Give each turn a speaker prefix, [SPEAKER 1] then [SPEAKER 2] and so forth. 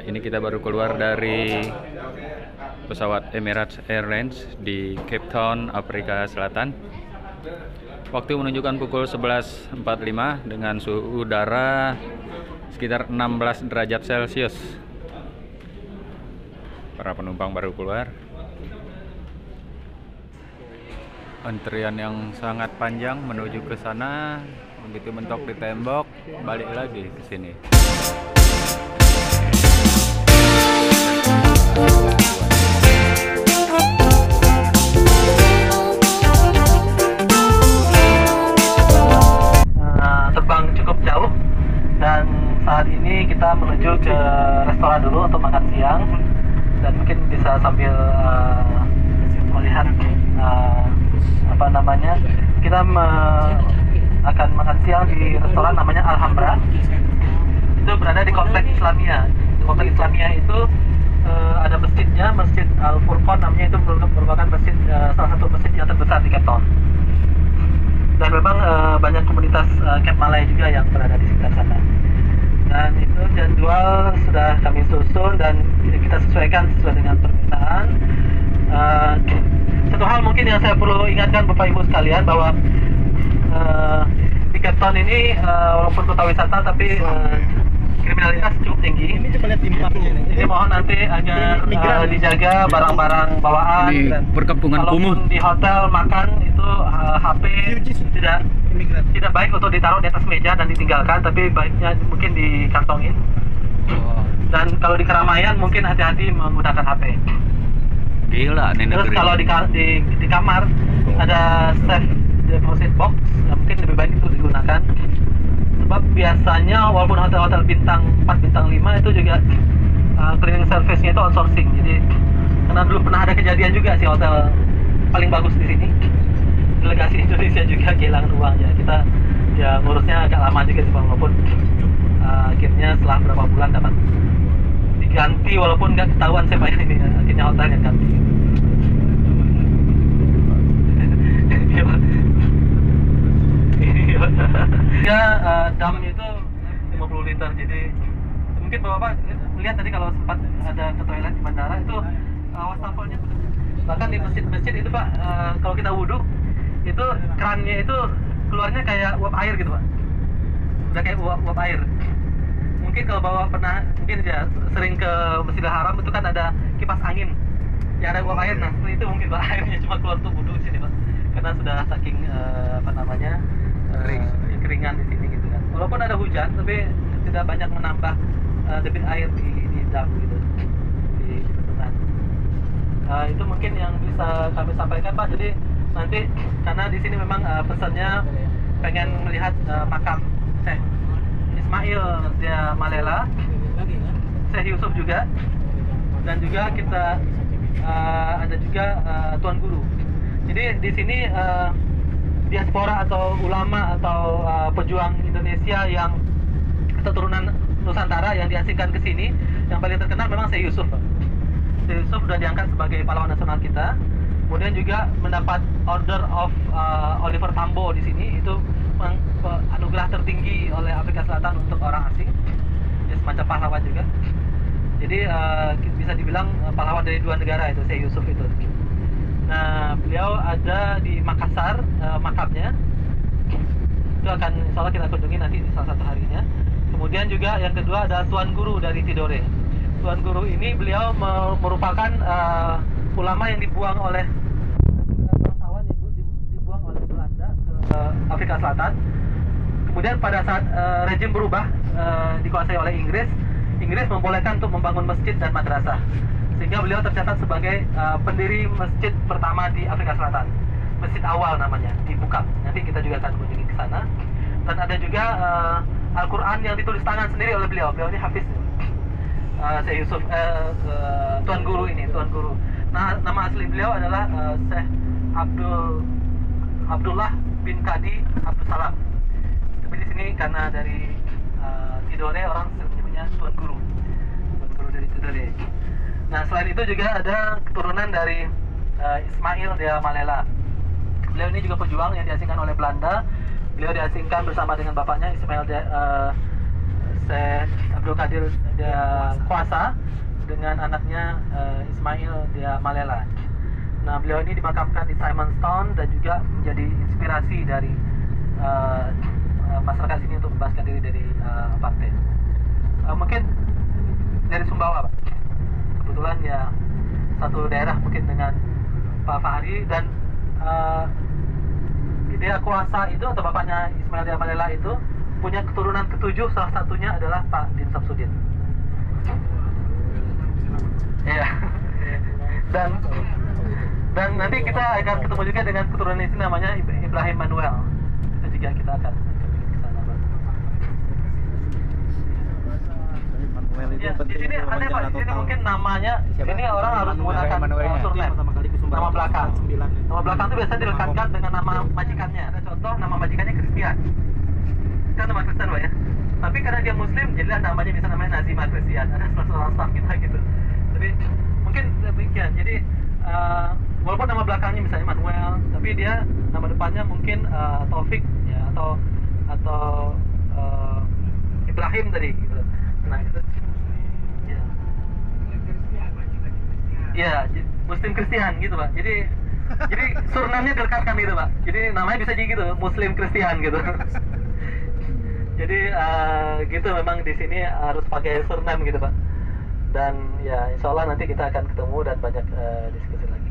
[SPEAKER 1] Ini kita baru keluar dari pesawat Emirates Airlines di Cape Town, Afrika Selatan. Waktu menunjukkan pukul 11.45 dengan suhu udara sekitar 16 derajat Celcius. Para penumpang baru keluar. Antrian yang sangat panjang menuju ke sana, begitu mentok di tembok, balik lagi ke sini.
[SPEAKER 2] Terbang cukup jauh dan saat ini kita menuju ke restoran dulu untuk makan siang dan mungkin bisa sambil melihat kita akan makan siang di restoran namanya Alhambra. Itu berada di kompleks Islamia. Di kompleks Islamia itu ada masjidnya, Masjid Al Furqan namanya. Itu merupakan masjid, salah satu masjid yang terbesar di Cape Town. Dan memang banyak komunitas Cape Malay juga yang berada di sekitar sana. Dan itu jadwal sudah kami susun dan kita sesuaikan sesuai dengan permintaan. Satu hal mungkin yang saya perlu ingatkan Bapak Ibu sekalian, bahwa di Cape Town ini walaupun kota wisata tapi kriminalitas cukup tinggi. Ini coba lihat timpangnya ini. Jadi mohon nanti agar dijaga barang-barang bawaan.
[SPEAKER 1] Di perkampungan kumuh.
[SPEAKER 2] Di hotel makan itu HP tidak baik untuk ditaruh di atas meja dan ditinggalkan, tapi baiknya mungkin dikantongin. Dan kalau di keramaian mungkin hati-hati menggunakan HP.
[SPEAKER 1] Gila nih negeri.
[SPEAKER 2] Terus kalau di kamar ada safe deposit box, mungkin lebih baik itu digunakan. Sebab biasanya walaupun hotel-hotel bintang 4, bintang 5 itu juga cleaning service-nya itu outsourcing. Jadi karena dulu pernah ada kejadian juga sih, hotel paling bagus di sini, delegasi Indonesia juga kehilangan uang ya. Kita ya ngurusnya agak lama juga sih, walaupun akhirnya setelah beberapa bulan dapat diganti, walaupun nggak ketahuan siapa yang ini, akhirnya hotel yang ganti. Ya, damnya itu 50 liter, jadi mungkin Bapak lihat tadi kalau sempat ada ke toilet di bandara itu wastafelnya, bahkan di masjid-masjid itu Pak, kalau kita wudhu itu kerannya itu keluarnya kayak uap air gitu Pak, udah kayak uap air. Mungkin kalau Bapak pernah mungkin ya sering ke Masjidil Haram, itu kan ada kipas angin yang ada uap air. Nah itu mungkin Pak, airnya cuma keluar tuh wudhu di sini Pak, karena sudah saking keringan di sini gitu kan. Walaupun ada hujan tapi tidak banyak menambah debit air di dam gitu, di bendungan. Itu mungkin yang bisa kami sampaikan Pak. Jadi nanti karena di sini memang pesannya pengen melihat makam Syekh Ismail dia Malela, Syekh Yusuf juga, dan juga kita ada juga Tuan Guru. Jadi di sini diaspora atau ulama atau pejuang Indonesia yang keturunan Nusantara yang diasingkan ke sini, yang paling terkenal memang Syekh Yusuf. Syekh Yusuf sudah diangkat sebagai pahlawan nasional kita. Kemudian juga mendapat Order of Oliver Tambo di sini, itu anugerah tertinggi oleh Afrika Selatan untuk orang asing. Dia semacam pahlawan juga. Jadi bisa dibilang pahlawan dari dua negara itu Syekh Yusuf itu. Nah, beliau ada di Makassar, makamnya. Itu akan insya Allah kita kunjungi nanti di salah satu harinya. Kemudian juga yang kedua ada Tuan Guru dari Tidore. Tuan Guru ini beliau merupakan ulama yang dibuang oleh bangsawan, yang dibuang oleh Belanda ke Afrika Selatan. Kemudian pada saat rejim berubah, dikuasai oleh Inggris membolehkan untuk membangun masjid dan madrasah. Sehingga beliau tercatat sebagai pendiri masjid pertama di Afrika Selatan. Masjid awal namanya, di Bukak. Nanti kita juga akan kunjungi ke sana. Dan ada juga Al-Quran yang ditulis tangan sendiri oleh beliau. Beliau ini hafiz. Syekh Yusuf, Tuan Guru ini, Tuan Guru. Nah, nama asli beliau adalah Syekh Abdullah bin Kadi Abdul Salam. Tapi di sini karena dari Tidore orang menyebutnya Tuan Guru. Tuan Guru dari Tidore. Nah, selain itu juga ada keturunan dari Ismail dia Malela. Beliau ini juga pejuang yang diasingkan oleh Belanda. Beliau diasingkan bersama dengan bapaknya Ismail Syekh Abdul Qadir dia Kuasa dengan anaknya Ismail dia Malela. Nah, beliau ini dimakamkan di Simonstown dan juga menjadi inspirasi dari masyarakat sini untuk membebaskan diri dari apartheid. Mungkin dari Sumbawa, Pak. Kebetulan ya satu daerah mungkin dengan Pak Fahri, dan dia Kuasa itu atau bapaknya Ismail dia Malela itu punya keturunan ketujuh, salah satunya adalah Pak Din Samsudin. Iya. Dan nanti kita akan ketemu juga dengan keturunan ini namanya Ibrahim Manuel. Itu juga kita akan ke sana, Pak. Ya, di sini aneh, Pak. Di sini mungkin namanya, di sini orang harus menggunakan surname, nama belakang. Nama belakang itu biasanya dilekatkan dengan nama majikannya. Ada contoh nama majikannya Christian. Kan nama Kristen, Pak ya. Tapi karena dia Muslim, jadilah namanya bisa namanya Nazima Christian. Ada salah seorang staff kita gitu. Tapi mungkin demikian. Jadi walaupun nama belakangnya misalnya Manuel, tapi dia nama depannya mungkin Taufik ya, atau Ibrahim tadi gitu. Nah itu ya Muslim Kristen gitu, Pak. Jadi surname-nya dilekatkan gitu, Pak. Jadi namanya bisa jadi gitu, Muslim Kristen gitu. Jadi gitu, memang di sini harus pakai surname gitu, Pak. Dan ya insya Allah nanti kita akan ketemu dan banyak diskusi lagi.